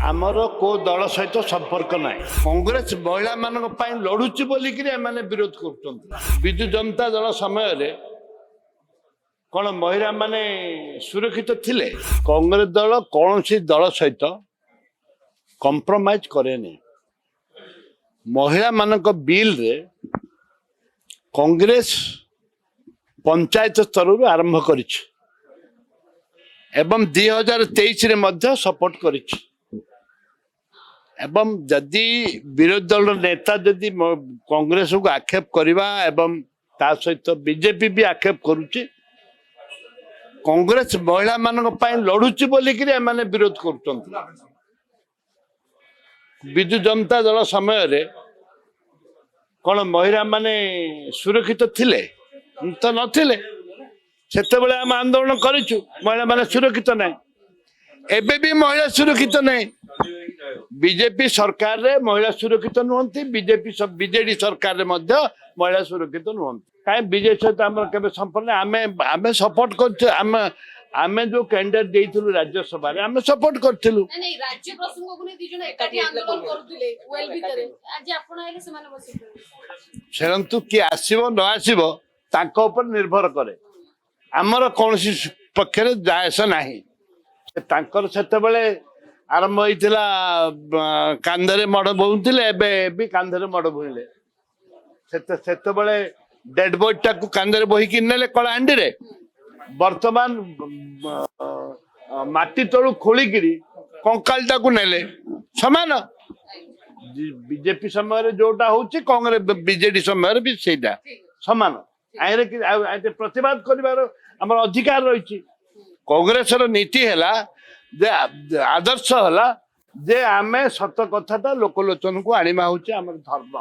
आमर को दल सहित संपर्क ना कांग्रेस महिला मान लड़ुची बोलिक विरोध कर विजु जनता दल समय कौन महिला माने सुरक्षित थिले कांग्रेस दल कौन सी दल सहित कंप्रोमाइज करे नहीं महिला मानक बिल रे कांग्रेस पंचायत स्तर आरंभ कर एवं 2023 रे मध्य सपोर्ट करिछि एवं जदि विरोधी दल नेता जदि कांग्रेस को आक्षेप करवा एवं ता सहित बीजेपी भी आक्षेप करुछि कांग्रेस महिला मानक पई लड़ुछि बोलिक एमाने विरोध करुछन्ति विजु जनता दल समय रे कौन महिला माने सुरक्षित थिले तो नथिले सेतेबेले आम आंदोलन करिछु महिला माने सुरक्षित नहीं एबे भी महिला सुरक्षित नहीं बीजेपी सरकार रे महिला सुरक्षित नुहंती बीजेडी सरकार रे मध्य महिला सुरक्षित नुहंती काहे बीजेपी सहित हमर केबे संपर्क आमे आमे सपोर्ट करछु आमे जो कैंडिडेट देइथुलु राज्यसभा रे आमे सपोर्ट करथिलु नहीं राज्य प्रसंग को दि जण एकाठी आंदोलन करूथिले वेल भितरे आज आपण आइले समान बसी सेरंतु कि आसीबो न आसीबो ताको ऊपर निर्भर करे आमर कौन पक्षे जायस नाही तांकर सेतेबेले आरंभ होइतिला कांधरे मड़ बोउथिले एबे भी कांधरे मड़ बोइले सेतेबेले डेड बॉडी टाकू कांधरे बोही कि नेले कलाहांडी रे वर्तमान माटी तळु खोलिकिरी कंकाल टाकू नेले समान बीजेपी समय रे जोटा होची कांग्रेस बीजेडी समय रे भी सेटा समान आइरे कि प्रतिवाद करिवार हमर अधिकार रही कांग्रेस नीति है जे आदर्श है जे आमे सत कथा लोकलोचन को आनिमा होचे हमर धर्म।